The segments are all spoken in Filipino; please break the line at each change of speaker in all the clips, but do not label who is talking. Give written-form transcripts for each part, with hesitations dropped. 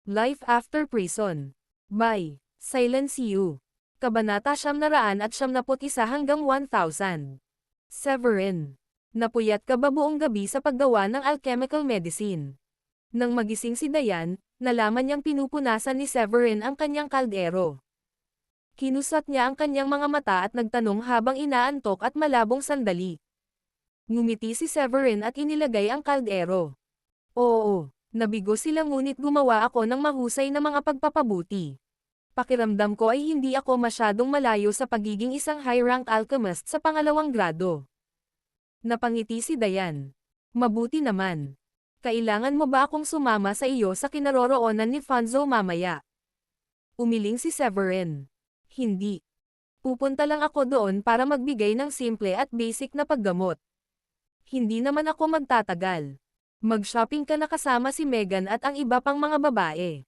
Life After Prison. By Silence You. Kabanata 971 hanggang 1000. Severin. Napuyat ka ba buong gabi sa paggawa ng alchemical medicine? Nang magising si Dayan, nalaman niyang pinupunasan ni Severin ang kanyang kaldero. Kinusat niya ang kanyang mga mata at nagtanong habang inaantok at malabong sandali. Ngumiti si Severin at inilagay ang kaldero. Oo, nabigo sila ngunit gumawa ako ng mahusay na mga pagpapabuti. Pakiramdam ko ay hindi ako masyadong malayo sa pagiging isang high-rank alchemist sa pangalawang grado. Napangiti si Dayan. Mabuti naman. Kailangan mo ba akong sumama sa iyo sa kinaroroonan ni Fanzo mamaya? Umiling si Severin. Hindi. Pupunta lang ako doon para magbigay ng simple at basic na paggamot. Hindi naman ako magtatagal. Mag-shopping ka na kasama si Megan at ang iba pang mga babae.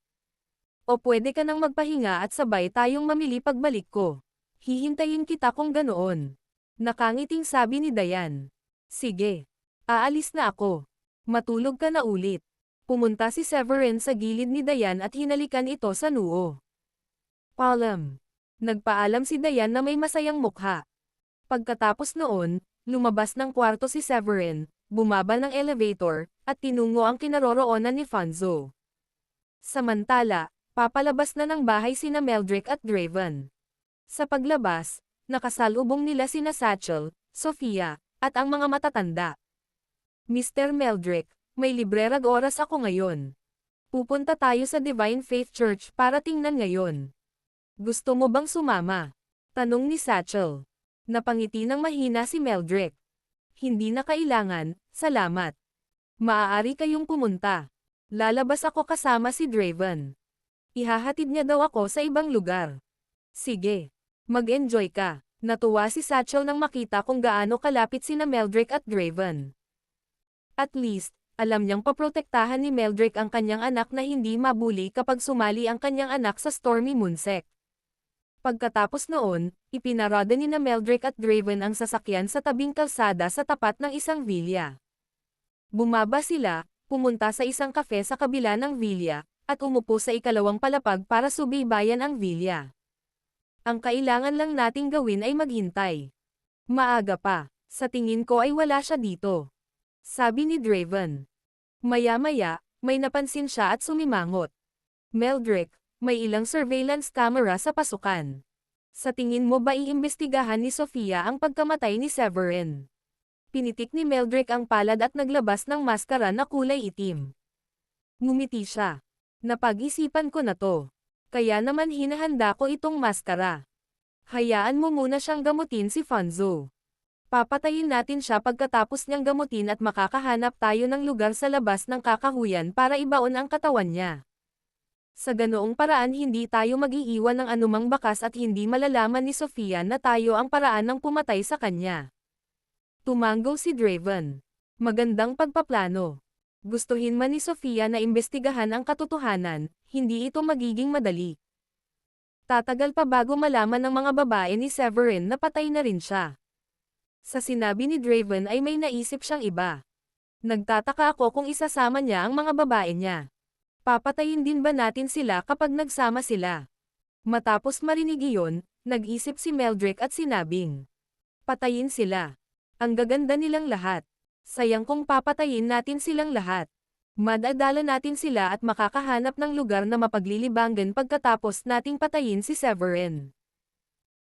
O pwede ka nang magpahinga at sabay tayong mamili pagbalik ko. Hihintayin kita kung ganoon. Nakangiting sabi ni Dayan. Sige. Aalis na ako. Matulog ka na ulit. Pumunta si Severin sa gilid ni Dayan at hinalikan ito sa noo. Paalam. Nagpaalam si Dayan na may masayang mukha. Pagkatapos noon, lumabas ng kwarto si Severin, bumaba ng elevator, at tinungo ang kinaroroonan ni Fanzo. Samantala, papalabas na ng bahay sina Meldrick at Draven. Sa paglabas, nakasalubong nila sina Satchel, Sofia, at ang mga matatanda. Mr. Meldrick, may librerag oras ako ngayon. Pupunta tayo sa Divine Faith Church para tingnan ngayon. Gusto mo bang sumama? Tanong ni Satchel. Napangiti ng mahina si Meldrick. Hindi na kailangan, salamat. Maaari kayong pumunta. Lalabas ako kasama si Draven. Ihahatid niya daw ako sa ibang lugar. Sige. Mag-enjoy ka. Natuwa si Satchel nang makita kung gaano kalapit sina Meldrick at Draven. At least, alam niyang paprotektahan ni Meldrick ang kanyang anak na hindi mabuli kapag sumali ang kanyang anak sa Stormy Moonsec. Pagkatapos noon, ipinarada ni na Meldrick at Draven ang sasakyan sa tabing kalsada sa tapat ng isang villa. Bumaba sila, pumunta sa isang kafe sa kabila ng villa, at umupo sa ikalawang palapag para subaybayan ang villa. Ang kailangan lang nating gawin ay maghintay. Maaga pa, sa tingin ko ay wala siya dito. Sabi ni Draven. Maya-maya, may napansin siya at sumimangot. Meldrick, may ilang surveillance camera sa pasukan. Sa tingin mo ba iimbestigahan ni Sofia ang pagkamatay ni Severin? Pinitik ni Meldrick ang palad at naglabas ng maskara na kulay itim. Ngumiti siya. Napag-isipan ko na to. Kaya naman hinahanda ko itong maskara. Hayaan mo muna siyang gamutin si Fanzo. Papatayin natin siya pagkatapos niyang gamutin at makakahanap tayo ng lugar sa labas ng kakahuyan para ibaon ang katawan niya. Sa ganoong paraan hindi tayo mag-iiwan ng anumang bakas at hindi malalaman ni Sofia na tayo ang paraan ng pumatay sa kanya. Tumango si Draven. Magandang pagpaplano. Gustuhin man ni Sofia na imbestigahan ang katotohanan, hindi ito magiging madali. Tatagal pa bago malaman ng mga babae ni Severin na patay na rin siya. Sa sinabi ni Draven ay may naisip siyang iba. Nagtataka ako kung isasama niya ang mga babae niya. Papatayin din ba natin sila kapag nagsama sila? Matapos marinig iyon, nag-isip si Meldrick at sinabing, patayin sila. Ang gaganda nilang lahat. Sayang kung papatayin natin silang lahat. Madadala natin sila at makakahanap ng lugar na mapaglilibangan pagkatapos nating patayin si Severin.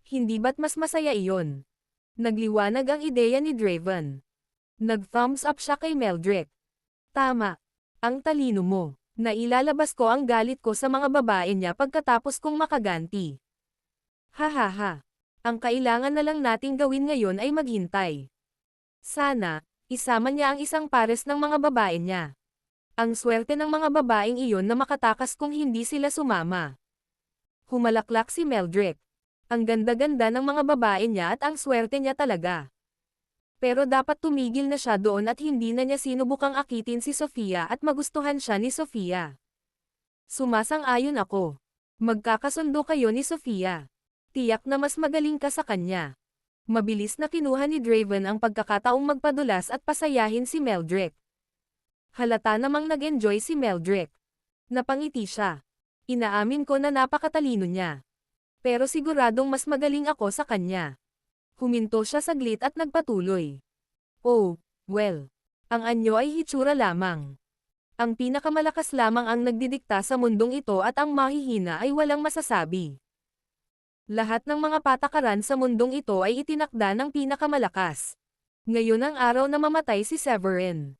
Hindi ba't mas masaya iyon? Nagliwanag ang ideya ni Draven. Nag-thumbs up siya kay Meldrick. Tama. Ang talino mo. Nailalabas ko ang galit ko sa mga babae niya pagkatapos kong makaganti. Hahaha. Ang kailangan na lang nating gawin ngayon ay maghintay. Sana, isama niya ang isang pares ng mga babae niya. Ang swerte ng mga babaeng iyon na makatakas kung hindi sila sumama. Humalaklak si Meldrick. Ang ganda-ganda ng mga babae niya at ang swerte niya talaga. Pero dapat tumigil na siya doon at hindi na niya sinubukang akitin si Sofia at magustuhan siya ni Sofia. Sumasang-ayon ako. Magkakasundo kayo ni Sofia. Tiyak na mas magaling ka sa kanya. Mabilis na kinuha ni Draven ang pagkakataong magpadulas at pasayahin si Meldrick. Halata namang nag-enjoy si Meldrick. Napangiti siya. Inaamin ko na napakatalino niya. Pero siguradong mas magaling ako sa kanya. Huminto siya saglit at nagpatuloy. Oh, well. Ang anyo ay hitsura lamang. Ang pinakamalakas lamang ang nagdidikta sa mundong ito at ang mahihina ay walang masasabi. Lahat ng mga patakaran sa mundong ito ay itinakda ng pinakamalakas. Ngayon ang araw na mamatay si Severin.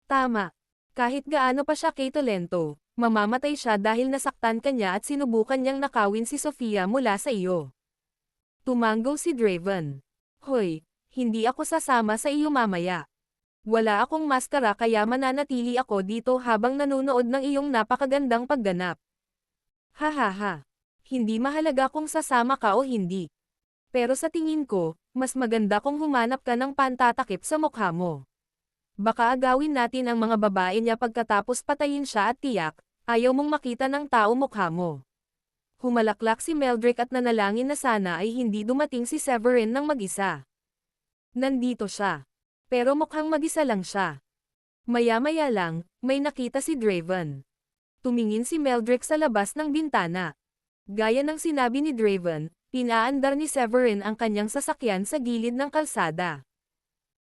Tama. Kahit gaano pa siya talento, mamamatay siya dahil nasaktan kanya at sinubukan niyang nakawin si Sofia mula sa iyo. Tumango si Draven. Hoy, hindi ako sasama sa iyo mamaya. Wala akong maskara kaya mananatili ako dito habang nanonood ng iyong napakagandang pagganap. Hahaha. Hindi mahalaga kung sasama ka o hindi. Pero sa tingin ko, mas maganda kung humanap ka ng pantatakip sa mukha mo. Baka agawin natin ang mga babae niya pagkatapos patayin siya at tiyak, ayaw mong makita ng tao mukha mo. Humalaklak si Meldrick at nanalangin na sana ay hindi dumating si Severin ng mag-isa. Nandito siya. Pero mukhang mag-isa lang siya. Maya-maya lang, may nakita si Draven. Tumingin si Meldrick sa labas ng bintana. Gaya ng sinabi ni Draven, pinaandar ni Severin ang kanyang sasakyan sa gilid ng kalsada.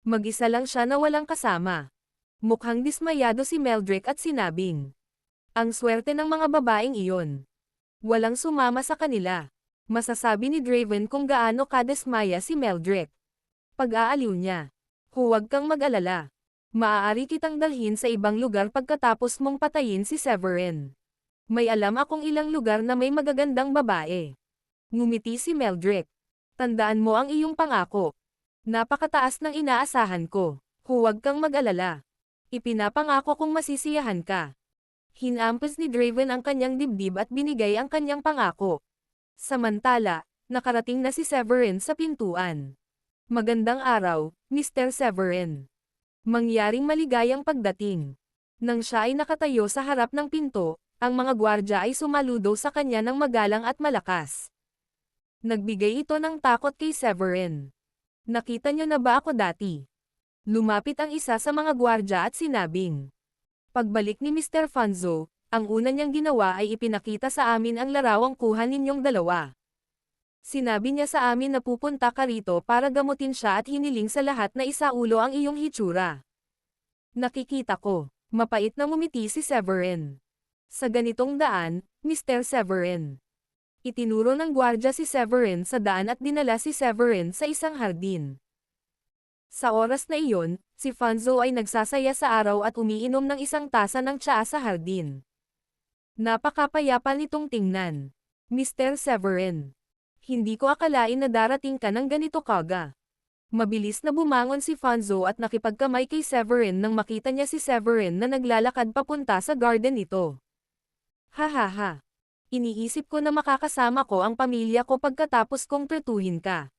Mag-isa lang siya na walang kasama. Mukhang dismayado si Meldrick at sinabing, ang swerte ng mga babaeng iyon. Walang sumama sa kanila. Masasabi ni Draven kung gaano kadesmaya si Meldrick. Pag-aaliw niya. Huwag kang mag-alala. Maaari kitang dalhin sa ibang lugar pagkatapos mong patayin si Severin. May alam akong ilang lugar na may magagandang babae. Ngumiti si Meldrick. Tandaan mo ang iyong pangako. Napakataas ng inaasahan ko. Huwag kang mag-alala. Ipinapangako kong masisiyahan ka. Hinampas ni Draven ang kanyang dibdib at binigay ang kanyang pangako. Samantala, nakarating na si Severin sa pintuan. Magandang araw, Mr. Severin. Mangyaring maligayang pagdating. Nang siya ay nakatayo sa harap ng pinto, ang mga gwardya ay sumaludo sa kanya ng magalang at malakas. Nagbigay ito ng takot kay Severin. Nakita niyo na ba ako dati? Lumapit ang isa sa mga gwardya at sinabing. Pagbalik ni Mr. Fanzo, ang una niyang ginawa ay ipinakita sa amin ang larawang kuha ninyong dalawa. Sinabi niya sa amin na pupunta ka rito para gamutin siya at hiniling sa lahat na isaulo ang iyong hitsura. Nakikita ko, mapait na ngumiti si Severin. Sa ganitong daan, Mr. Severin. Itinuro ng gwardya si Severin sa daan at dinala si Severin sa isang hardin. Sa oras na iyon, si Fanzo ay nagsasaya sa araw at umiinom ng isang tasa ng tsaa sa hardin. Napakapayapa nitong tingnan. Mr. Severin. Hindi ko akalain na darating ka ng ganito kaga. Mabilis na bumangon si Fanzo at nakipagkamay kay Severin nang makita niya si Severin na naglalakad papunta sa garden nito. Hahaha. Iniisip ko na makakasama ko ang pamilya ko pagkatapos kong pretuhin ka.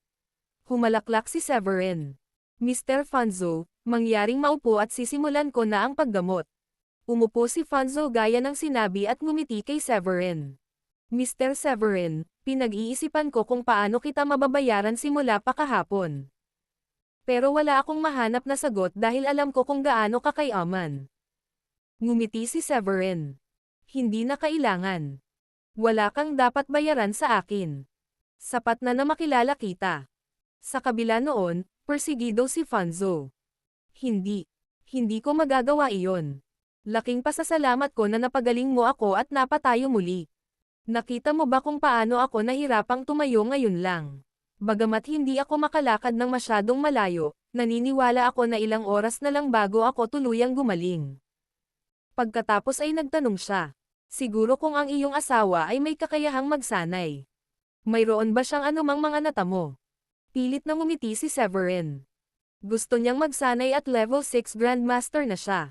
Humalaklak si Severin. Mr. Fanzo, mangyaring maupo at sisimulan ko na ang paggamot. Umupo si Fanzo gaya ng sinabi at ngumiti kay Severin. Mr. Severin, pinag-iisipan ko kung paano kita mababayaran simula pa kahapon. Pero wala akong mahanap na sagot dahil alam ko kung gaano ka kayaman. Ngumiti si Severin. Hindi na kailangan. Wala kang dapat bayaran sa akin. Sapat na makilala kita. Sa kabila noon, persigido si Fanzo. Hindi. Hindi ko magagawa iyon. Laking pasasalamat ko na napagaling mo ako at napatayo muli. Nakita mo ba kung paano ako nahirapang tumayo ngayon lang? Bagamat hindi ako makalakad ng masyadong malayo, naniniwala ako na ilang oras na lang bago ako tuluyang gumaling. Pagkatapos ay nagtanong siya. Siguro kung ang iyong asawa ay may kakayahang magsanay. Mayroon ba siyang anumang mga natamo? Pilit na ngumiti si Severin. Gusto niyang magsanay at level 6 Grandmaster na siya.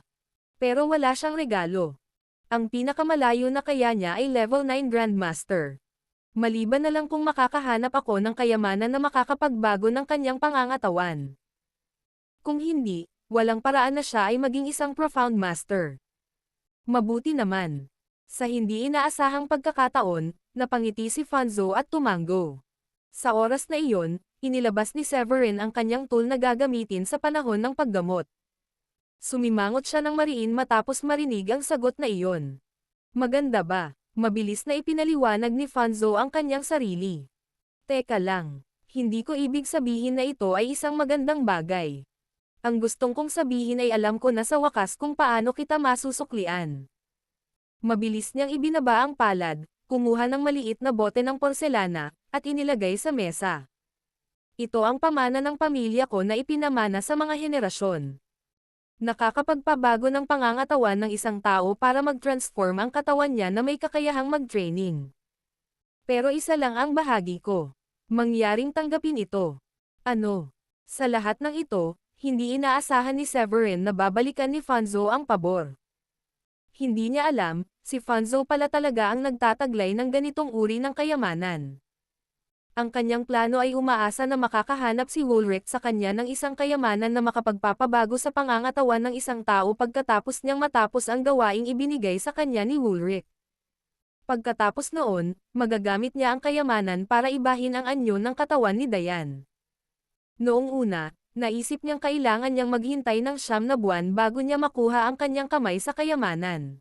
Pero wala siyang regalo. Ang pinakamalayo na kaya niya ay level 9 Grandmaster. Maliban na lang kung makakahanap ako ng kayamanan na makakapagbago ng kanyang pangangatawan. Kung hindi, walang paraan na siya ay maging isang Profound Master. Mabuti naman. Sa hindi inaasahang pagkakataon, napangiti si Fanzo at tumango. Sa oras na iyon, inilabas ni Severin ang kanyang tool na gagamitin sa panahon ng paggamot. Sumimangot siya ng mariin matapos marinig ang sagot na iyon. Maganda ba? Mabilis na ipinaliwanag ni Fanzo ang kanyang sarili. Teka lang, hindi ko ibig sabihin na ito ay isang magandang bagay. Ang gustong kong sabihin ay alam ko na sa wakas kung paano kita masusuklian. Mabilis niyang ibinaba ang palad, kumuha ng maliit na bote ng porselana, at inilagay sa mesa. Ito ang pamana ng pamilya ko na ipinamana sa mga henerasyon. Nakakapagpabago ng pangangatawan ng isang tao para mag-transform ang katawan niya na may kakayahang mag-training. Pero isa lang ang bahagi ko. Mangyaring tanggapin ito. Ano? Sa lahat ng ito, hindi inaasahan ni Severin na babalikan ni Fanzo ang pabor. Hindi niya alam, si Fanzo pala talaga ang nagtataglay ng ganitong uri ng kayamanan. Ang kanyang plano ay umaasa na makakahanap si Woolrich sa kanya ng isang kayamanan na makapagpapabago sa pangangatawan ng isang tao pagkatapos niyang matapos ang gawaing ibinigay sa kanya ni Woolrich. Pagkatapos noon, magagamit niya ang kayamanan para ibahin ang anyo ng katawan ni Diane. Noong una, naisip niyang kailangan niyang maghintay ng 9 na buwan bago niya makuha ang kanyang kamay sa kayamanan.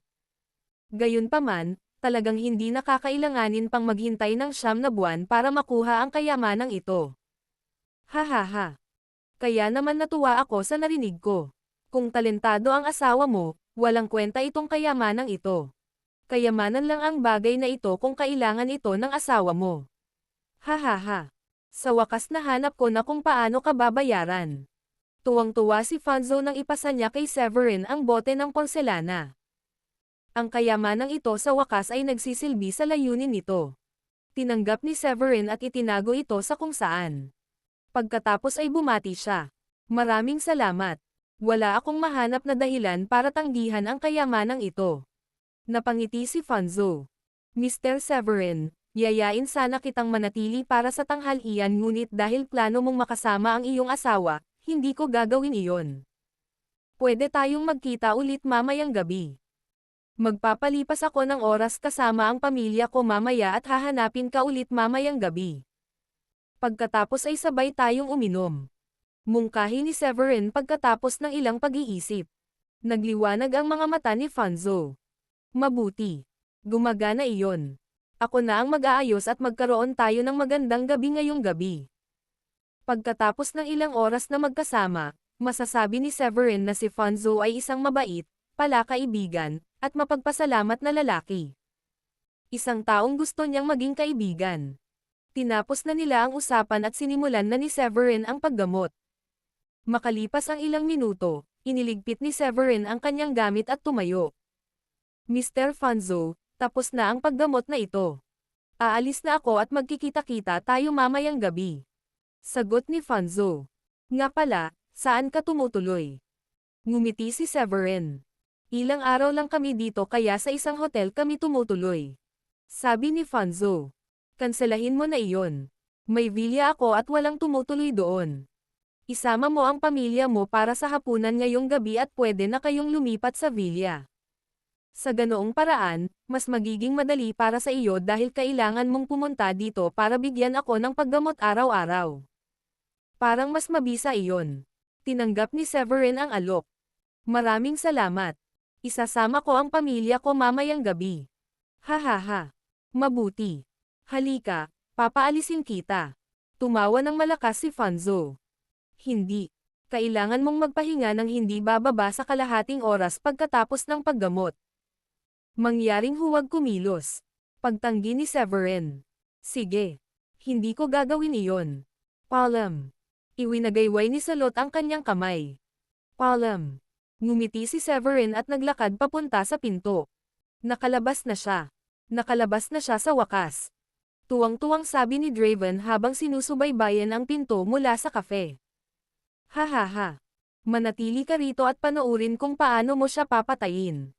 Gayunpaman, talagang hindi nakakailanganin pang maghintay ng 9 na buwan para makuha ang kayamanang ito. Hahaha. Kaya naman natuwa ako sa narinig ko. Kung talentado ang asawa mo, walang kwenta itong kayamanang ito. Kayamanan lang ang bagay na ito kung kailangan ito ng asawa mo. Hahaha. Sa wakas nahanap ko na kung paano ka babayaran. Tuwang-tuwa si Fanzo nang ipasa niya kay Severin ang bote ng porselana. Ang kayamanang ito sa wakas ay nagsisilbi sa layunin nito. Tinanggap ni Severin at itinago ito sa kung saan. Pagkatapos ay bumati siya. Maraming salamat. Wala akong mahanap na dahilan para tanggihan ang kayamanang ito. Napangiti si Fanzo. Mr. Severin, yayain sana kitang manatili para sa tanghalian ngunit dahil plano mong makasama ang iyong asawa, hindi ko gagawin iyon. Pwede tayong magkita ulit mamayang gabi. Magpapalipas ako ng oras kasama ang pamilya ko mamaya at hahanapin ka ulit mamayang gabi. Pagkatapos ay sabay tayong uminom. Mungkahi ni Severin pagkatapos ng ilang pag-iisip. Nagliwanag ang mga mata ni Fanzo. Mabuti. Gumagana iyon. Ako na ang mag-aayos at magkaroon tayo ng magandang gabi ngayong gabi. Pagkatapos ng ilang oras na magkasama, masasabi ni Severin na si Fanzo ay isang mabait, palakaibigan, at mapagpasalamat na lalaki. Isang taong gusto niyang maging kaibigan. Tinapos na nila ang usapan at sinimulan na ni Severin ang paggamot. Makalipas ang ilang minuto, iniligpit ni Severin ang kanyang gamit at tumayo. Mr. Fanzo, tapos na ang paggamot na ito. Aalis na ako at magkikita-kita tayo mamayang gabi. Sagot ni Fanzo. Nga pala, saan ka tumutuloy? Ngumiti si Severin. Ilang araw lang kami dito kaya sa isang hotel kami tumutuloy. Sabi ni Fanzo. Kanselahin mo na iyon. May villa ako at walang tumutuloy doon. Isama mo ang pamilya mo para sa hapunan ngayong gabi at pwede na kayong lumipat sa villa. Sa ganoong paraan, mas magiging madali para sa iyo dahil kailangan mong pumunta dito para bigyan ako ng paggamot araw-araw. Parang mas mabisa iyon. Tinanggap ni Severin ang alok. Maraming salamat. Isasama ko ang pamilya ko mamayang gabi. Hahaha. Mabuti. Halika, papaalisin kita. Tumawa ng malakas si Fanzo. Hindi. Kailangan mong magpahinga ng hindi bababa sa kalahating oras pagkatapos ng paggamot. Mangyaring huwag kumilos. Pagtanggi ni Severin. Sige. Hindi ko gagawin iyon. Paalam. Iwinagayway ni Salot ang kanyang kamay. Paalam. Ngumiti si Severin at naglakad papunta sa pinto. Nakalabas na siya. Nakalabas na siya sa wakas. Tuwang-tuwang sabi ni Draven habang sinusubaybayan ang pinto mula sa kafe. Hahaha. Manatili ka rito at panoorin kung paano mo siya papatayin.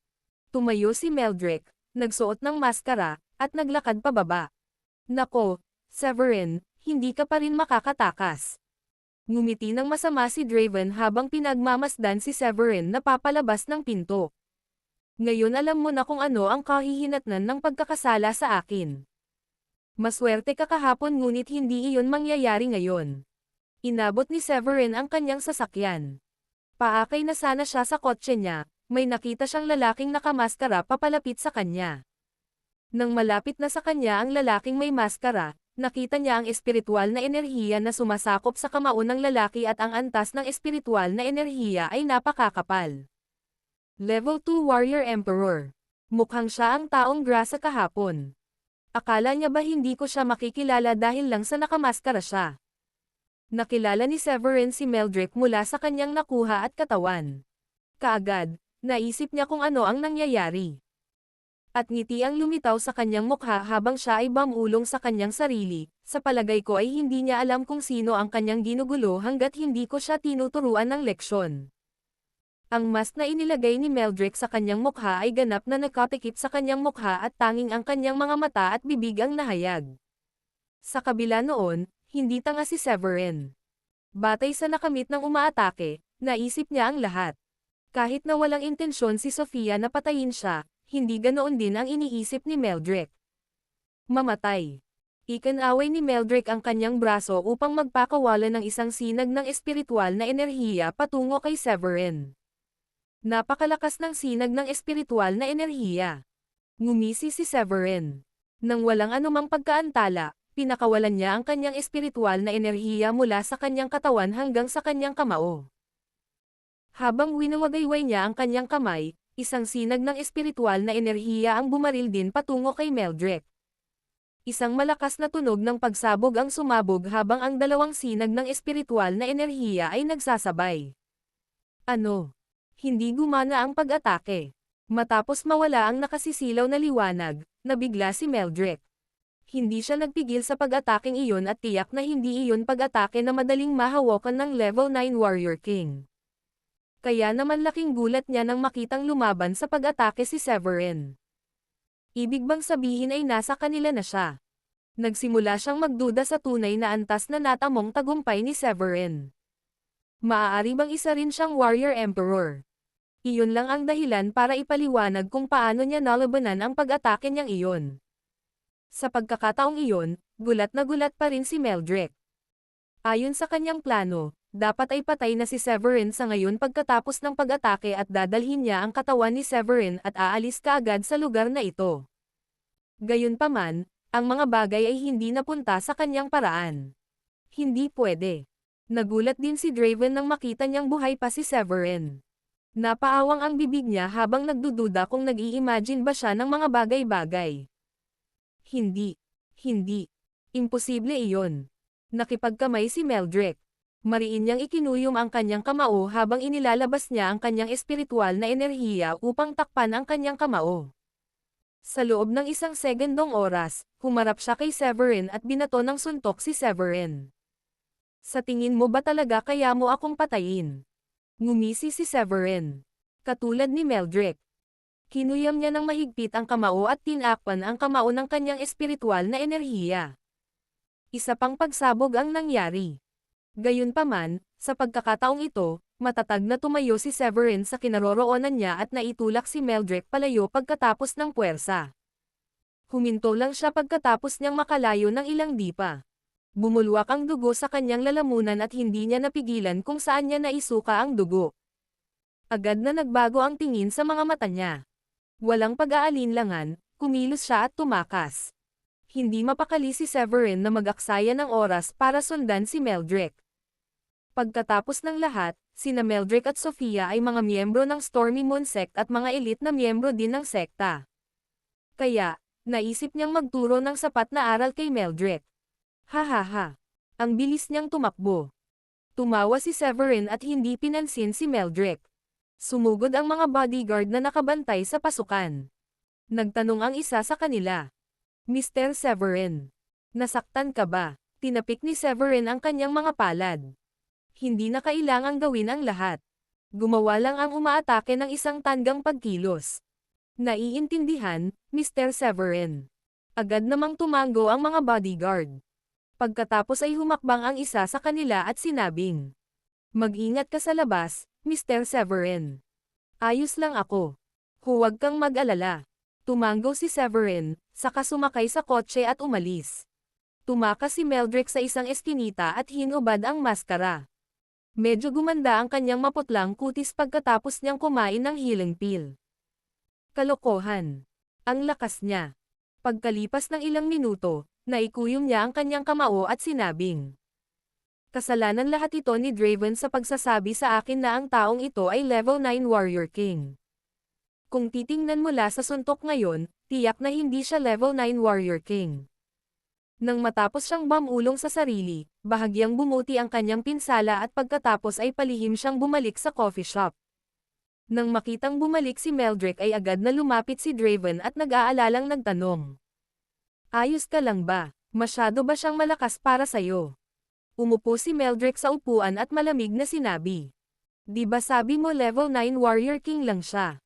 Tumayo si Meldrick, nagsuot ng maskara, at naglakad pababa. Nako, Severin, hindi ka pa rin makakatakas. Ngumiti ng masama si Draven habang pinagmamasdan si Severin na papalabas ng pinto. Ngayon alam mo na kung ano ang kahihinatnan ng pagkakasala sa akin. Maswerte ka kahapon ngunit hindi iyon mangyayari ngayon. Inabot ni Severin ang kanyang sasakyan. Paakay na sana siya sa kotse niya, may nakita siyang lalaking nakamaskara papalapit sa kanya. Nang malapit na sa kanya ang lalaking may maskara, nakita niya ang espiritual na enerhiya na sumasakop sa kamao ng lalaki at ang antas ng espiritual na enerhiya ay napakakapal. Level 2 Warrior Emperor. Mukhang siya ang taong grasa kahapon. Akala niya ba hindi ko siya makikilala dahil lang sa nakamaskara siya? Nakilala ni Severin si Meldrick mula sa kanyang nakuha at katawan. Kaagad, naisip niya kung ano ang nangyayari. At ngiti ang lumitaw sa kanyang mukha habang siya ay bumulong sa kanyang sarili. Sa palagay ko ay hindi niya alam kung sino ang kanyang ginugulo hanggat hindi ko siya tinuturuan ng leksyon. Ang mask na inilagay ni Meldrick sa kanyang mukha ay ganap na nakatikip sa kanyang mukha at tanging ang kanyang mga mata at bibig ang nahayag. Sa kabila noon, hindi tanga si Severin. Batay sa nakamit ng umaatake, naisip niya ang lahat. Kahit na walang intensyon si Sofia na patayin siya, hindi ganoon din ang iniisip ni Meldrick. Mamatay. Ikinaway ni Meldrick ang kanyang braso upang magpakawala ng isang sinag ng espiritual na enerhiya patungo kay Severin. Napakalakas ng sinag ng espiritual na enerhiya. Ngumisi si Severin. Nang walang anumang pagkaantala, pinakawalan niya ang kanyang espiritual na enerhiya mula sa kanyang katawan hanggang sa kanyang kamao. Habang winawagayway niya ang kanyang kamay, isang sinag ng espiritual na enerhiya ang bumaril din patungo kay Meldrick. Isang malakas na tunog ng pagsabog ang sumabog habang ang dalawang sinag ng espiritual na enerhiya ay nagsasabay. Ano? Hindi gumana ang pag-atake. Matapos mawala ang nakasisilaw na liwanag, nabigla si Meldrick. Hindi siya nagpigil sa pag-ataking iyon at tiyak na hindi iyon pag-atake na madaling mahawakan ng level 9 Warrior King. Kaya naman laking gulat niya nang makitang lumaban sa pag-atake si Severin. Ibig bang sabihin ay nasa kanila na siya? Nagsimula siyang magduda sa tunay na antas na natamong tagumpay ni Severin. Maaari bang isa rin siyang Warrior Emperor? Iyon lang ang dahilan para ipaliwanag kung paano niya nalabanan ang pag-atake niyang iyon. Sa pagkakataong iyon, gulat na gulat pa rin si Meldrick. Ayon sa kanyang plano, dapat ay patay na si Severin sa ngayon pagkatapos ng pag-atake at dadalhin niya ang katawan ni Severin at aalis kaagad sa lugar na ito. Gayunpaman, ang mga bagay ay hindi napunta sa kanyang paraan. Hindi pwede. Nagulat din si Draven nang makita niyang buhay pa si Severin. Napaawang ang bibig niya habang nagdududa kung nag-i-imagine ba siya ng mga bagay-bagay. Hindi. Hindi. Imposible iyon. Nakipagkamay si Meldrick. Mariin niyang ikinuyom ang kanyang kamao habang inilalabas niya ang kanyang espiritual na enerhiya upang takpan ang kanyang kamao. Sa loob ng isang segundong oras, humarap siya kay Severin at binato ng suntok si Severin. Sa tingin mo ba talaga kaya mo akong patayin? Ngumisi si Severin. Katulad ni Meldrick. Kinuyam niya ng mahigpit ang kamao at tinakpan ang kamao ng kanyang espiritual na enerhiya. Isa pang pagsabog ang nangyari. Gayunpaman, sa pagkakataong ito, matatag na tumayo si Severin sa kinaroroonan niya at naitulak si Meldrick palayo pagkatapos ng puwersa. Huminto lang siya pagkatapos niyang makalayo ng ilang dipa. Bumulwak ang dugo sa kanyang lalamunan at hindi niya napigilan kung saan niya naisuka ang dugo. Agad na nagbago ang tingin sa mga mata niya. Walang pag-aalinlangan, kumilos siya at tumakas. Hindi mapakali si Severin na mag-aksaya ng oras para sundan si Meldrick. Pagkatapos ng lahat, sina Meldrick at Sofia ay mga miyembro ng Stormy Moon Sect at mga elite na miyembro din ng sekta. Kaya, naisip niyang magturo ng sapat na aral kay Meldrick. Hahaha. Ang bilis niyang tumakbo. Tumawa si Severin at hindi pinansin si Meldrick. Sumugod ang mga bodyguard na nakabantay sa pasukan. Nagtanong ang isa sa kanila. Mr. Severin. Nasaktan ka ba? Tinapik ni Severin ang kanyang mga palad. Hindi na kailangang gawin ang lahat. Gumawa lang ang umaatake ng isang tandang pagkilos. Naiintindihan, Mr. Severin. Agad namang tumango ang mga bodyguard. Pagkatapos ay humakbang ang isa sa kanila at sinabing, "Mag-ingat ka sa labas, Mr. Severin. Ayos lang ako. Huwag kang mag-alala." Tumango si Severin, saka sumakay sa kotse at umalis. Tumakas si Meldrick sa isang eskinita at hinubad ang maskara. Medyo gumanda ang kanyang maputlang kutis pagkatapos niyang kumain ng healing pill. Kalokohan. Ang lakas niya. Pagkalipas ng ilang minuto, naikuyom niya ang kanyang kamao at sinabing, kasalanan lahat ito ni Draven sa pagsasabi sa akin na ang taong ito ay level 9 Warrior King. Kung titingnan mula sa suntok ngayon, tiyak na hindi siya level 9 Warrior King. Nang matapos siyang bamulong sa sarili, bahagyang bumuti ang kanyang pinsala at pagkatapos ay palihim siyang bumalik sa coffee shop. Nang makitang bumalik si Meldrick ay agad na lumapit si Draven at nag-aalalang nagtanong. Ayos ka lang ba? Masyado ba siyang malakas para sa'yo? Umupo si Meldrick sa upuan at malamig na sinabi. Di ba sabi mo level 9 Warrior King lang siya?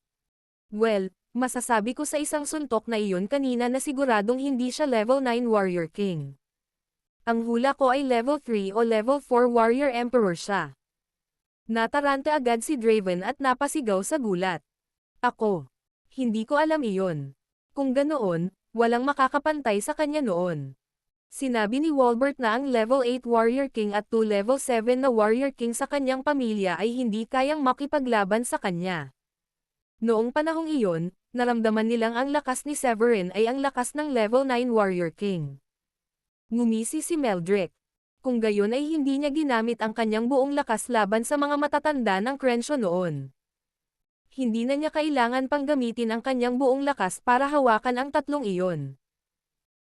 Well, masasabi ko sa isang suntok na iyon kanina na siguradong hindi siya level 9 Warrior King. Ang hula ko ay level 3 o level 4 Warrior Emperor siya. Nataranta agad si Draven at napasigaw sa gulat. Ako. Hindi ko alam iyon. Kung ganoon, walang makakapantay sa kanya noon. Sinabi ni Walbert na ang level 8 Warrior King at 2 level 7 na Warrior King sa kanyang pamilya ay hindi kayang makipaglaban sa kanya. Noong panahong iyon, naramdaman nilang ang lakas ni Severin ay ang lakas ng level 9 Warrior King. Ngumisi si Meldrick. Kung gayon ay hindi niya ginamit ang kanyang buong lakas laban sa mga matatanda ng Crenshaw noon. Hindi na niya kailangan pang gamitin ang kanyang buong lakas para hawakan ang tatlong iyon.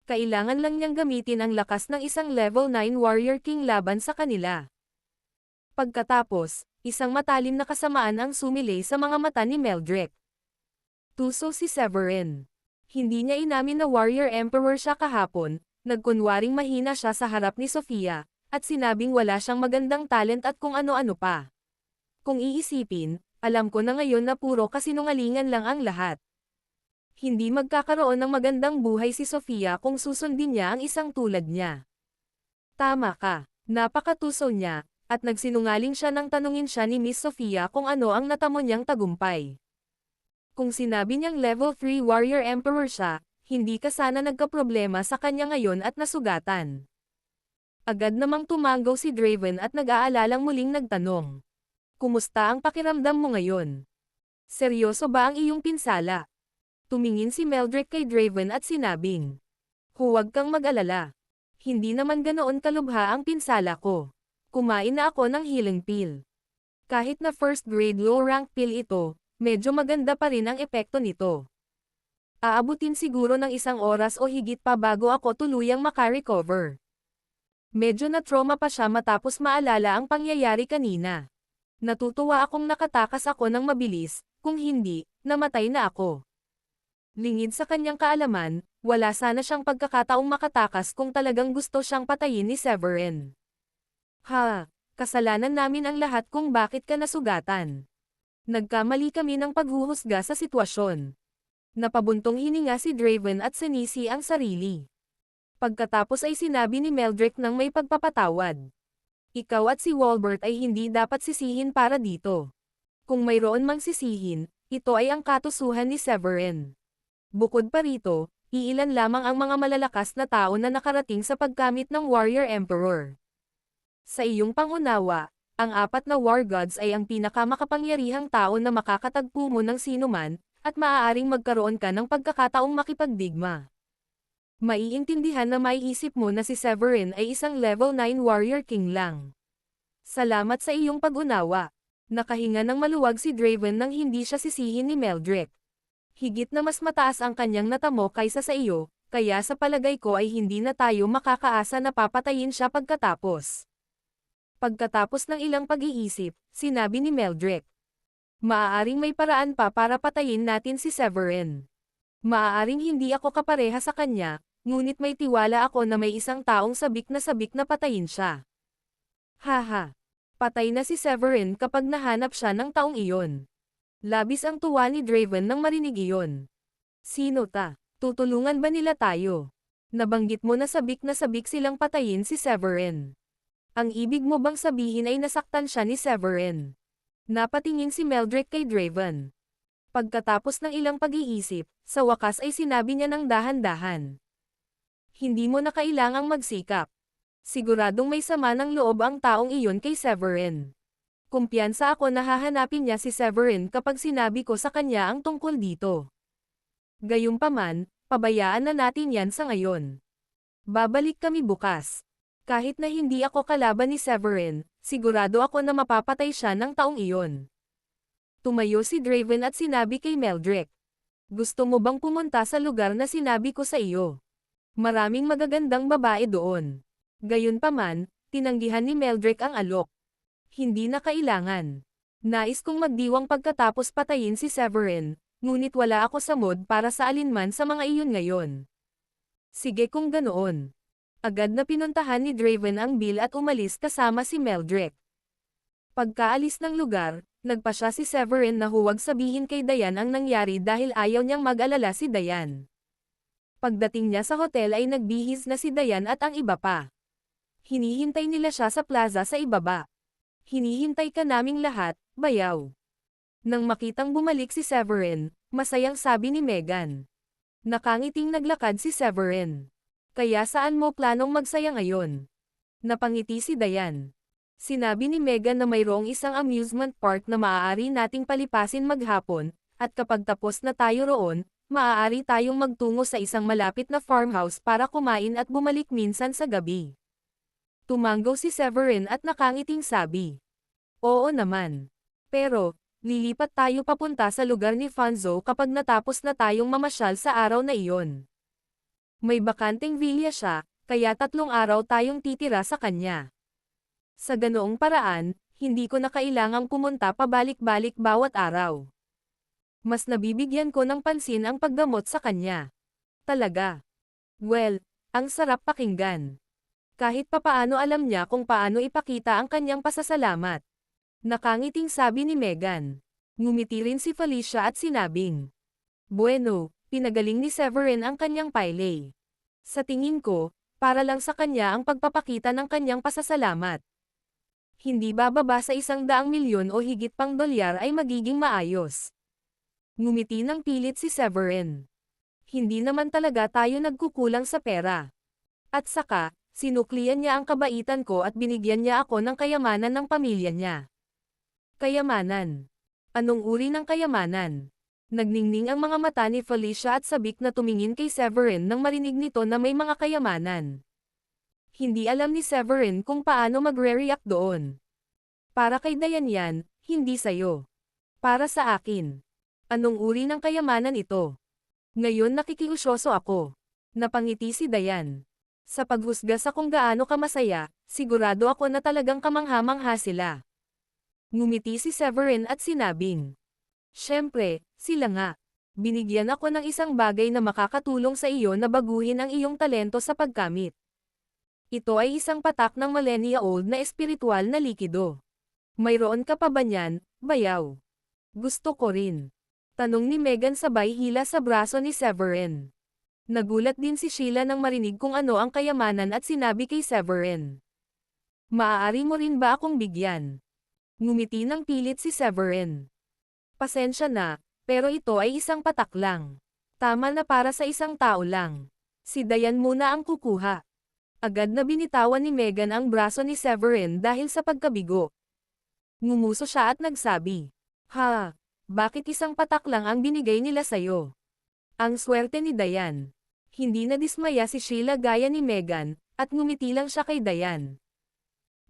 Kailangan lang niyang gamitin ang lakas ng isang level 9 Warrior King laban sa kanila. Pagkatapos, isang matalim na kasamaan ang sumilay sa mga mata ni Meldrick. Tuso si Severin. Hindi niya inamin na Warrior Emperor siya kahapon, nagkunwaring mahina siya sa harap ni Sofia, at sinabing wala siyang magandang talent at kung ano-ano pa. Kung iisipin, alam ko na ngayon na puro kasinungalingan lang ang lahat. Hindi magkakaroon ng magandang buhay si Sofia kung susundin niya ang isang tulad niya. Tama ka, napakatuso niya, at nagsinungaling siya nang tanungin siya ni Miss Sofia kung ano ang natamo niyang tagumpay. Kung sinabi niyang level 3 Warrior Emperor siya, hindi ka sana nagkaproblema sa kanya ngayon at nasugatan. Agad namang tumanggaw si Draven at nag-aalalang muling nagtanong. Kumusta ang pakiramdam mo ngayon? Seryoso ba ang iyong pinsala? Tumingin si Meldrick kay Draven at sinabing, huwag kang mag-alala. Hindi naman ganoon kalubha ang pinsala ko. Kumain na ako ng healing pill. Kahit na first grade low rank pill ito, medyo maganda pa rin ang epekto nito. Aabutin siguro ng 1 oras o higit pa bago ako tuluyang makarecover. Medyo na trauma pa siya matapos maalala ang pangyayari kanina. Natutuwa akong nakatakas ako ng mabilis, kung hindi, namatay na ako. Lingid sa kanyang kaalaman, wala sana siyang pagkakataong makatakas kung talagang gusto siyang patayin ni Severin. Ha, kasalanan namin ang lahat kung bakit ka nasugatan. Nagkamali kami ng paghuhusga sa sitwasyon. Napabuntong hininga si Draven at sinisi ang sarili. Pagkatapos ay sinabi ni Meldrick ng may pagpapatawad. Ikaw at si Walbert ay hindi dapat sisihin para dito. Kung mayroon mang sisihin, ito ay ang katusuhan ni Severin. Bukod pa rito, iilan lamang ang mga malalakas na tao na nakarating sa pagkamit ng Warrior Emperor. Sa iyong pangunawa, ang 4 na War Gods ay ang pinakamakapangyarihang tao na makakatagpo mo ng sinuman, at maaaring magkaroon ka ng pagkakataong makipagdigma. Maiintindihan na maiisip mo na si Severin ay isang level 9 Warrior King lang. Salamat sa iyong pag-unawa. Nakahinga ng maluwag si Draven nang hindi siya sisihin ni Meldrick. Higit na mas mataas ang kanyang natamo kaysa sa iyo, kaya sa palagay ko ay hindi na tayo makakaasa na papatayin siya pagkatapos. Pagkatapos ng ilang pag-iisip, sinabi ni Meldrick. Maaaring may paraan pa para patayin natin si Severin. Maaaring hindi ako kapareha sa kanya, ngunit may tiwala ako na may isang taong sabik na patayin siya. Haha. Patay na si Severin kapag nahanap siya ng taong iyon. Labis ang tuwa ni Draven nang marinig iyon. Sino ta? Tutulungan ba nila tayo? Nabanggit mo na sabik silang patayin si Severin. Ang ibig mo bang sabihin ay nasaktan siya ni Severin? Napatingin si Meldrick kay Draven. Pagkatapos ng ilang pag-iisip, sa wakas ay sinabi niya ng dahan-dahan. Hindi mo na kailangang magsikap. Siguradong may sama ng loob ang taong iyon kay Severin. Kumpiyansa ako na hahanapin niya si Severin kapag sinabi ko sa kanya ang tungkol dito. Gayunpaman, pabayaan na natin yan sa ngayon. Babalik kami bukas. Kahit na hindi ako kalaban ni Severin, sigurado ako na mapapatay siya ng taong iyon. Tumayo si Draven at sinabi kay Meldrick. Gusto mo bang pumunta sa lugar na sinabi ko sa iyo? Maraming magagandang babae doon. Gayunpaman, tinanggihan ni Meldrick ang alok. Hindi na kailangan. Nais kong magdiwang pagkatapos patayin si Severin, ngunit wala ako sa mood para sa alinman sa mga iyon ngayon. Sige kung ganoon. Agad na pinuntahan ni Draven ang Bill at umalis kasama si Meldrick. Pagkaalis ng lugar, nagpa siya si Severin na huwag sabihin kay Diane ang nangyari dahil ayaw niyang mag-alala si Diane. Pagdating niya sa hotel ay nagbihis na si Diane at ang iba pa. Hinihintay nila siya sa plaza sa ibaba. Hinihintay ka naming lahat, bayaw. Nang makitang bumalik si Severin, masayang sabi ni Megan. Nakangiting naglakad si Severin. Kaya saan mo planong magsaya ngayon? Napangiti si Diane. Sinabi ni Megan na mayroong isang amusement park na maaari nating palipasin maghapon, at kapag tapos na tayo roon, maaari tayong magtungo sa isang malapit na farmhouse para kumain at bumalik minsan sa gabi. Tumanggo si Severin at nakangiting sabi. Oo naman. Pero, lilipat tayo papunta sa lugar ni Fanzo kapag natapos na tayong mamasyal sa araw na iyon. May bakanteng villa siya, kaya 3 araw tayong titira sa kanya. Sa ganoong paraan, hindi ko na kailangang pumunta pabalik-balik bawat araw. Mas nabibigyan ko ng pansin ang paggamot sa kanya. Talaga. Well, ang sarap pakinggan. Kahit papaano alam niya kung paano ipakita ang kanyang pasasalamat. Nakangiting sabi ni Megan. Ngumiti rin si Felicia at sinabing, bueno, pinagaling ni Severin ang kanyang paylay. Sa tingin ko, para lang sa kanya ang pagpapakita ng kanyang pasasalamat. Hindi bababa sa 100 milyon o higit pang dolyar ay magiging maayos. Ngumiti ng pilit si Severin. Hindi naman talaga tayo nagkukulang sa pera. At saka, sinuklian niya ang kabaitan ko at binigyan niya ako ng kayamanan ng pamilya niya. Kayamanan. Anong uri ng kayamanan? Nagningning ang mga mata ni Felicia at sabik na tumingin kay Severin nang marinig nito na may mga kayamanan. Hindi alam ni Severin kung paano magre-react doon. Para kay Diane yan, hindi sayo. Para sa akin. Anong uri ng kayamanan ito? Ngayon nakikiusyoso ako. Napangiti si Diane. Sa paghusga sa kung gaano ka masaya, sigurado ako na talagang kamangha-mangha sila. Ngumiti si Severin at sinabing, syempre, sila nga. Binigyan ako ng isang bagay na makakatulong sa iyo na baguhin ang iyong talento sa pagkamit. Ito ay isang patak ng millennia-old na espiritual na likido. Mayroon ka pa ba niyan, bayaw? Gusto ko rin. Tanong ni Megan sabay hila sa braso ni Severin. Nagulat din si Sheila nang marinig kung ano ang kayamanan at sinabi kay Severin. Maaari mo rin ba akong bigyan? Ngumiti ng pilit si Severin. Pasensya na, pero ito ay isang patak lang. Tama na para sa isang tao lang. Si Diane muna ang kukuha. Agad na binitawan ni Megan ang braso ni Severin dahil sa pagkabigo. Ngumuso siya at nagsabi, ha, bakit isang patak lang ang binigay nila sayo? Ang swerte ni Diane. Hindi na dismaya si Sheila gaya ni Megan, at ngumiti lang siya kay Diane.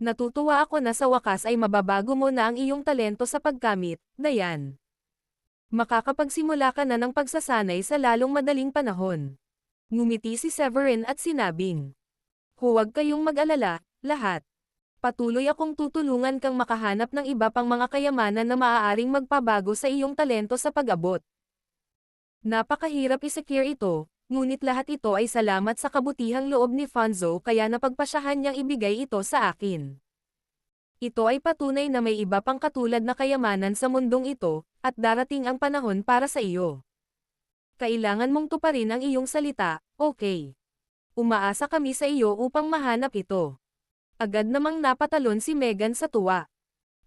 Natutuwa ako na sa wakas ay mababago mo na ang iyong talento sa pagkamit, Diane. Makakapagsimula ka na ng pagsasanay sa lalong madaling panahon. Ngumiti si Severin at sinabing, huwag kayong mag-alala, lahat. Patuloy akong tutulungan kang makahanap ng iba pang mga kayamanan na maaaring magpabago sa iyong talento sa pag-abot. Napakahirap i-secure ito, ngunit lahat ito ay salamat sa kabutihang loob ni Fanzo kaya napagpasyahan niyang ibigay ito sa akin. Ito ay patunay na may iba pang katulad na kayamanan sa mundong ito, at darating ang panahon para sa iyo. Kailangan mong tuparin ang iyong salita, okay? Umaasa kami sa iyo upang mahanap ito. Agad namang napatalon si Megan sa tuwa.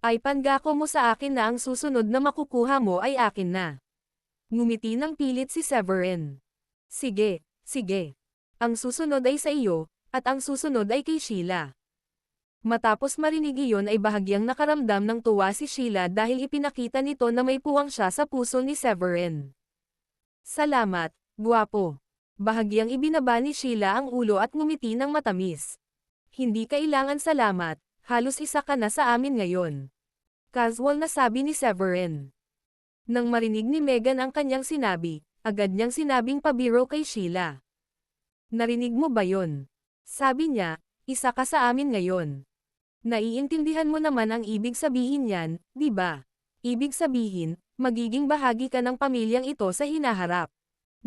Ay pangako mo sa akin na ang susunod na makukuha mo ay akin na. Ngumiti ng pilit si Severin. Sige, sige. Ang susunod ay sa iyo, at ang susunod ay kay Sheila. Matapos marinig iyon ay bahagyang nakaramdam ng tuwa si Sheila dahil ipinakita nito na may puwang siya sa puso ni Severin. Salamat, guwapo. Bahagyang ibinaba ni Sheila ang ulo at ngumiti ng matamis. Hindi kailangan salamat, halos isa ka na sa amin ngayon. Casual na sabi ni Severin. Nang marinig ni Megan ang kanyang sinabi, agad niyang sinabing pabiro kay Sheila. Narinig mo ba yon? Sabi niya, isa ka sa amin ngayon. Naiintindihan mo naman ang ibig sabihin niyan, di ba? Ibig sabihin, magiging bahagi ka ng pamilyang ito sa hinaharap.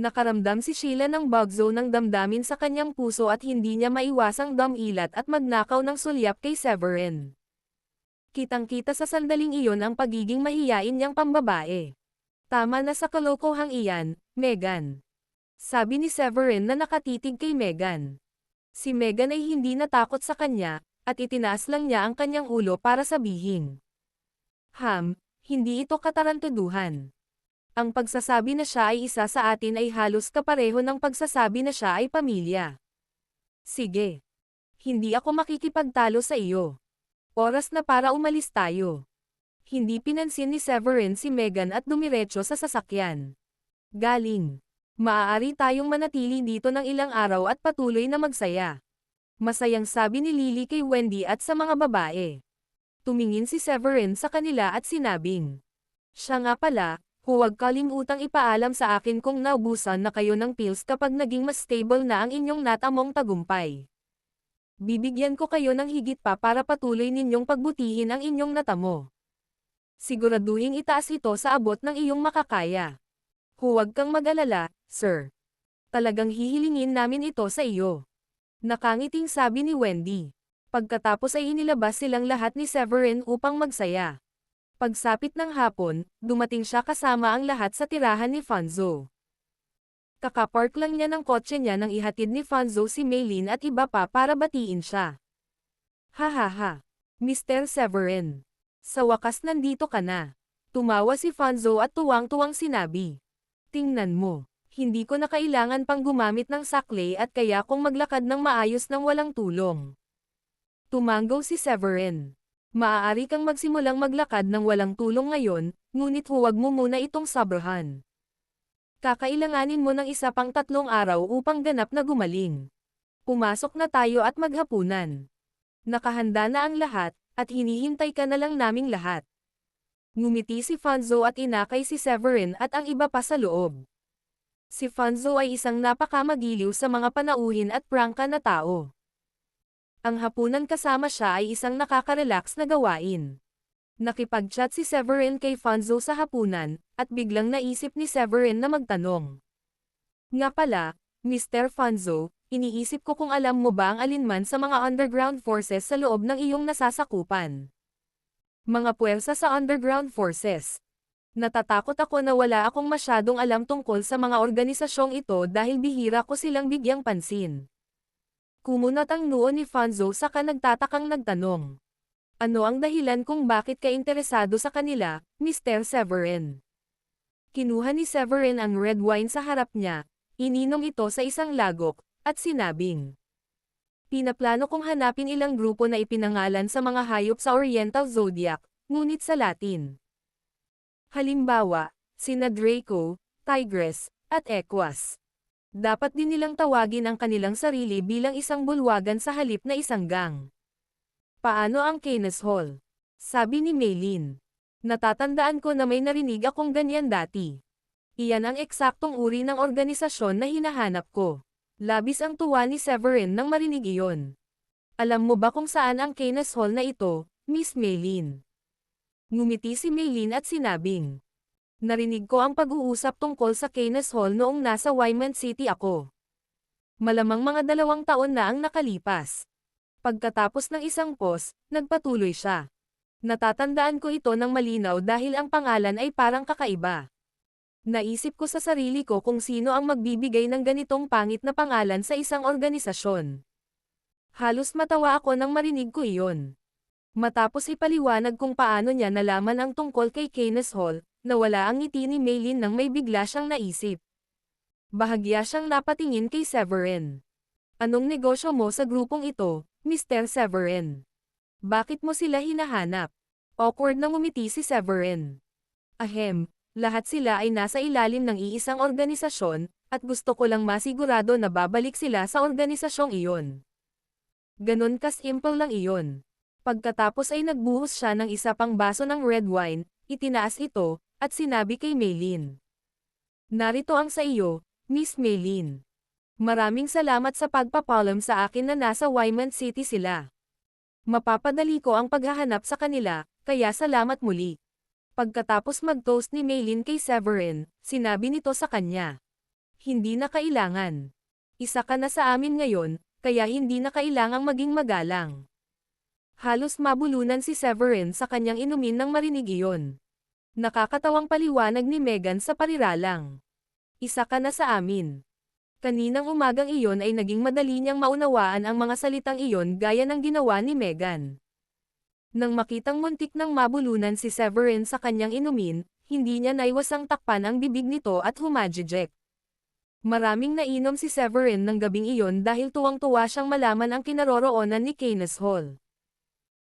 Nakaramdam si Sheila ng bagzo ng damdamin sa kanyang puso at hindi niya maiwasang dumilat at magnakaw ng sulyap kay Severin. Kitang-kita sa sandaling iyon ang pagiging mahiyain niyang pambabae. Tama na sa kalokohang iyan, Megan. Sabi ni Severin na nakatitig kay Megan. Si Megan ay hindi natakot sa kanya, at itinaas lang niya ang kanyang ulo para sabihin. Hindi ito katarantaduhan. Ang pagsasabi na siya ay isa sa atin ay halos kapareho ng pagsasabi na siya ay pamilya. Sige. Hindi ako makikipagtalo sa iyo. Oras na para umalis tayo. Hindi pinansin ni Severin si Megan at dumiretso sa sasakyan. Galing. Maaari tayong manatili dito ng ilang araw at patuloy na magsaya. Masayang sabi ni Lily kay Wendy at sa mga babae. Tumingin si Severin sa kanila at sinabing, siya nga pala, huwag kalimutang ipaalam sa akin kung naubusan na kayo ng pills kapag naging mas stable na ang inyong natamong tagumpay. Bibigyan ko kayo ng higit pa para patuloy ninyong pagbutihin ang inyong natamo. Siguraduhing itaas ito sa abot ng iyong makakaya. Huwag kang mag-alala, sir. Talagang hihilingin namin ito sa iyo. Nakangiting sabi ni Wendy. Pagkatapos ay inilabas silang lahat ni Severin upang magsaya. Pagsapit ng hapon, dumating siya kasama ang lahat sa tirahan ni Fonzo. Kakapark lang niya ng kotse niya nang ihatid ni Fonzo si Maylin at iba pa para batiin siya. Hahaha. Mr. Severin. Sa wakas nandito ka na. Tumawa si Fonzo at tuwang-tuwang sinabi. Tingnan mo, hindi ko na kailangan pang gumamit ng saklay at kaya kong maglakad ng maayos nang walang tulong. Tumanggaw si Severin. Maaari kang magsimulang maglakad ng walang tulong ngayon, ngunit huwag mo muna itong sobrahan. Kakailanganin mo ng isa pang 3 araw upang ganap na gumaling. Pumasok na tayo at maghapunan. Nakahanda na ang lahat, at hinihintay ka na lang naming lahat. Ngumiti si Fonzo at inakay si Severin at ang iba pa sa loob. Si Fonzo ay isang napakamagiliw sa mga panauhin at prangka na tao. Ang hapunan kasama siya ay isang nakaka-relax na gawain. Nakipag-chat si Severin kay Fonzo sa hapunan, at biglang naisip ni Severin na magtanong. Nga pala, Mr. Fonzo, iniisip ko kung alam mo ba ang alinman sa mga underground forces sa loob ng iyong nasasakupan. Mga puwersa sa underground forces. Natatakot ako na wala akong masyadong alam tungkol sa mga organisasyong ito dahil bihira ko silang bigyang pansin. Kumunat ang noo ni Fonzo saka nagtatakang nagtanong. Ano ang dahilan kung bakit ka interesado sa kanila, Mr. Severin? Kinuha ni Severin ang red wine sa harap niya, ininom ito sa isang lagok, at sinabing. Pinaplano kong hanapin ilang grupo na ipinangalan sa mga hayop sa Oriental Zodiac, ngunit sa Latin. Halimbawa, sina Draco, Tigress, at Equus. Dapat din nilang tawagin ang kanilang sarili bilang isang bulwagan sa halip na isang gang. Paano ang Canis Hall? Sabi ni Maylin. Natatandaan ko na may narinig akong ganyan dati. Iyan ang eksaktong uri ng organisasyon na hinahanap ko. Labis ang tuwa ni Severin nang marinig iyon. Alam mo ba kung saan ang Canis Hall na ito, Miss Maylin? Ngumiti si Maylin at sinabing. Narinig ko ang pag-uusap tungkol sa Canis Hall noong nasa Wyman City ako. Malamang mga 2 taon na ang nakalipas. Pagkatapos ng isang pause, nagpatuloy siya. Natatandaan ko ito ng malinaw dahil ang pangalan ay parang kakaiba. Naisip ko sa sarili ko kung sino ang magbibigay ng ganitong pangit na pangalan sa isang organisasyon. Halos matawa ako nang marinig ko iyon. Matapos ipaliwanag kung paano niya nalaman ang tungkol kay Canis Hall, nawala ang ngiti ni Maylin nang may bigla siyang naisip. Bahagya siyang napatingin kay Severin. Anong negosyo mo sa grupong ito, Mr. Severin? Bakit mo sila hinahanap? Awkward na ngumiti si Severin. Ahem, lahat sila ay nasa ilalim ng iisang organisasyon, at gusto ko lang masigurado na babalik sila sa organisasyong iyon. Ganon ka-simple lang iyon. Pagkatapos ay nagbuhos siya ng isa pang baso ng red wine, itinaas ito, at sinabi kay Maylin. Narito ang sa iyo, Miss Maylin. Maraming salamat sa pagpapalam sa akin na nasa Wyman City sila. Mapapadali ko ang paghahanap sa kanila, kaya salamat muli. Pagkatapos mag-toast ni Maylin kay Severin, sinabi nito sa kanya. Hindi na kailangan. Isa ka na sa amin ngayon, kaya hindi na kailangang maging magalang. Halos mabulunan si Severin sa kanyang inumin nang marinig iyon. Nakakatawang paliwanag ni Megan sa pariralang. Isa ka na sa amin. Kaninang umagang iyon ay naging madali niyang maunawaan ang mga salitang iyon gaya ng ginawa ni Megan. Nang makitang muntik nang mabulunan si Severin sa kanyang inumin, hindi niya naiwasang takpan ang bibig nito at humajijek. Maraming nainom si Severin ng gabing iyon dahil tuwang-tuwa siyang malaman ang kinaroroonan ni Keynes Hall.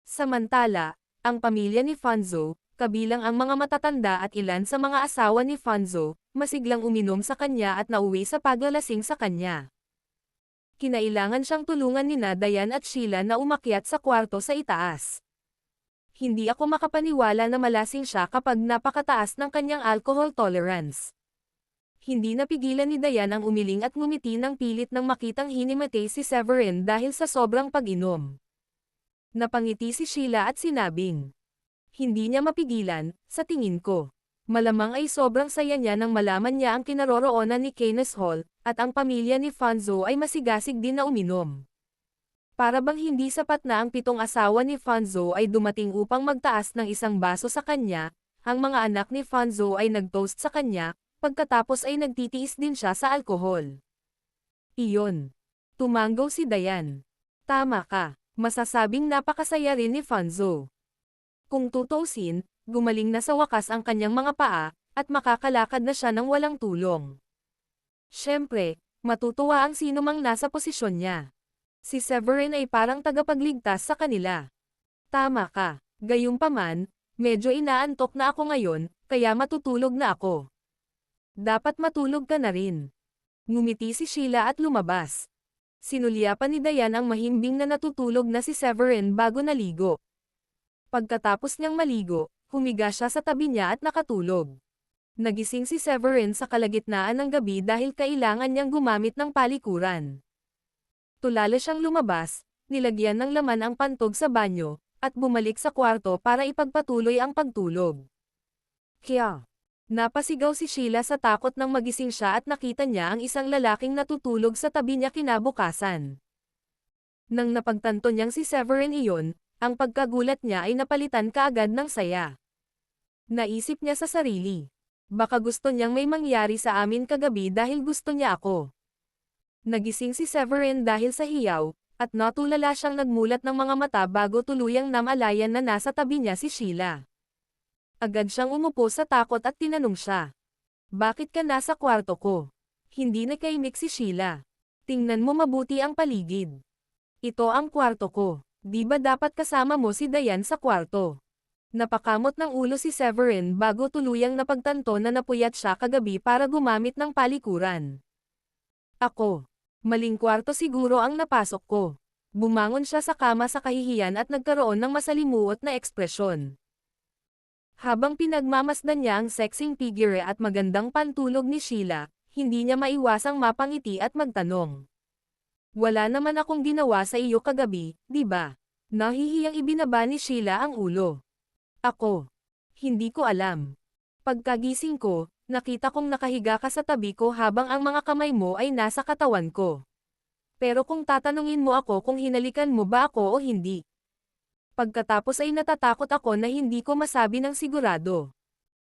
Samantala, ang pamilya ni Fonzo, kabilang ang mga matatanda at ilan sa mga asawa ni Fonzo, masiglang uminom sa kanya at nauwi sa paglalasing sa kanya. Kinailangan siyang tulungan ni Diane at Sheila na umakyat sa kwarto sa itaas. Hindi ako makapaniwala na malasing siya kapag napakataas ng kanyang alcohol tolerance. Hindi napigilan ni Diane ang umiling at ngumiti ng pilit nang makitang hinimatay si Severin dahil sa sobrang pag-inom. Napangiti si Sheila at sinabing, hindi niya mapigilan, sa tingin ko. Malamang ay sobrang saya niya nang malaman niya ang kinaroroonan ni Keynes Hall, at ang pamilya ni Fonzo ay masigasig din na uminom. Para bang hindi sapat na ang 7 asawa ni Fonzo ay dumating upang magtaas ng isang baso sa kanya, ang mga anak ni Fonzo ay nag-toast sa kanya, pagkatapos ay nagtitiis din siya sa alkohol. Iyon. Tumanggaw si Diane. Tama ka, masasabing napakasaya rin ni Fonzo. Kung tutuusin, gumaling na sa wakas ang kanyang mga paa, at makakalakad na siya ng walang tulong. Siyempre, matutuwa ang sinumang nasa posisyon niya. Si Severin ay parang tagapagligtas sa kanila. Tama ka, gayunpaman, medyo inaantok na ako ngayon, kaya matutulog na ako. Dapat matulog ka na rin. Ngumiti si Sheila at lumabas. Sinulyapan ni Diane ang mahimbing na natutulog na si Severin bago naligo. Pagkatapos niyang maligo, humiga siya sa tabi niya at nakatulog. Nagising si Severin sa kalagitnaan ng gabi dahil kailangan niyang gumamit ng palikuran. Tulala siyang lumabas, nilagyan ng laman ang pantog sa banyo, at bumalik sa kwarto para ipagpatuloy ang pagtulog. Kaya, napasigaw si Sheila sa takot nang magising siya at nakita niya ang isang lalaking natutulog sa tabi niya kinabukasan. Nang napagtanto niyang si Severin iyon, ang pagkagulat niya ay napalitan kaagad ng saya. Naisip niya sa sarili. Baka gusto niyang may mangyari sa amin kagabi dahil gusto niya ako. Nagising si Severin dahil sa hiyaw, at natulala siyang nagmulat ng mga mata bago tuluyang namalayan na nasa tabi niya si Sheila. Agad siyang umupo sa takot at tinanong siya. Bakit ka nasa kwarto ko? Hindi nakaimik si Sheila. Tingnan mo mabuti ang paligid. Ito ang kwarto ko. Di ba dapat kasama mo si Diane sa kwarto? Napakamot ng ulo si Severin bago tuluyang napagtanto na napuyat siya kagabi para gumamit ng palikuran. Ako. Maling kwarto siguro ang napasok ko. Bumangon siya sa kama sa kahihiyan at nagkaroon ng masalimuot na ekspresyon. Habang pinagmamasdan niya ang sexing figure at magandang pantulog ni Sheila, hindi niya maiwasang mapangiti at magtanong. Wala naman akong ginawa sa iyo kagabi, di ba? Nahihiyang ibinaba ni Sheila ang ulo. Ako. Hindi ko alam. Pagkagising ko, nakita kong nakahiga ka sa tabi ko habang ang mga kamay mo ay nasa katawan ko. Pero kung tatanungin mo ako kung hinalikan mo ba ako o hindi. Pagkatapos ay natatakot ako na hindi ko masabi ng sigurado.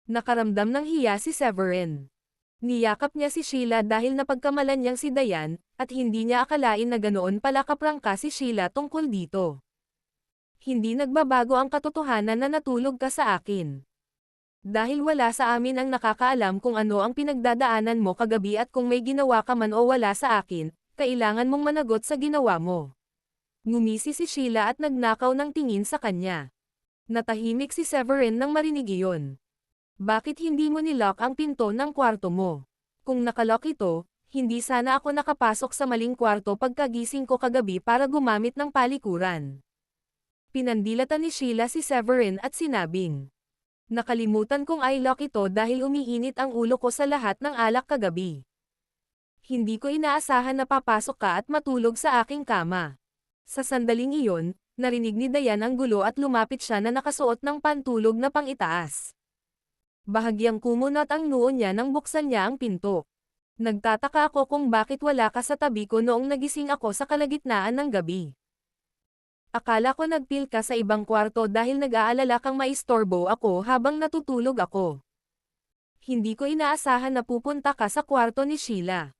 Nakaramdam ng hiya si Severin. Niyakap niya si Sheila dahil napagkamalan niyang si Diane, at hindi niya akalain na ganoon pala kaprangka si Sheila tungkol dito. Hindi nagbabago ang katotohanan na natulog ka sa akin. Dahil wala sa amin ang nakakaalam kung ano ang pinagdadaanan mo kagabi at kung may ginawa ka man o wala sa akin, kailangan mong managot sa ginawa mo. Ngumisi si Sheila at nagnakaw ng tingin sa kanya. Natahimik si Severin nang marinig iyon. Bakit hindi mo nilock ang pinto ng kwarto mo? Kung nakalock ito, hindi sana ako nakapasok sa maling kwarto pagkagising ko kagabi para gumamit ng palikuran. Pinandilatan ni Sheila si Severin at sinabing, nakalimutan kong i-lock ito dahil umiinit ang ulo ko sa lahat ng alak kagabi. Hindi ko inaasahan na papasok ka at matulog sa aking kama. Sa sandaling iyon, narinig ni Dayan ang gulo at lumapit siya na nakasuot ng pantulog na pang-itaas. Bahagyang kumunot ang noo niya nang buksan niya ang pinto. Nagtataka ako kung bakit wala ka sa tabi ko noong nagising ako sa kalagitnaan ng gabi. Akala ko nagpil ka sa ibang kwarto dahil nag-aalala kang maistorbo ako habang natutulog ako. Hindi ko inaasahan na pupunta ka sa kwarto ni Sheila.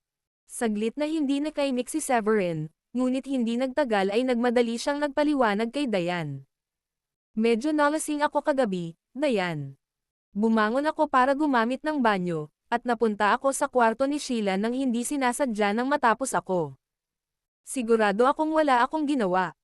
Saglit na hindi nakaimik si Severin, ngunit hindi nagtagal ay nagmadali siyang nagpaliwanag kay Dayan. Medyo nalasing ako kagabi, Dayan. Bumangon ako para gumamit ng banyo, at napunta ako sa kwarto ni Sheila nang hindi sinasadya nang matapos ako. Sigurado akong wala akong ginawa.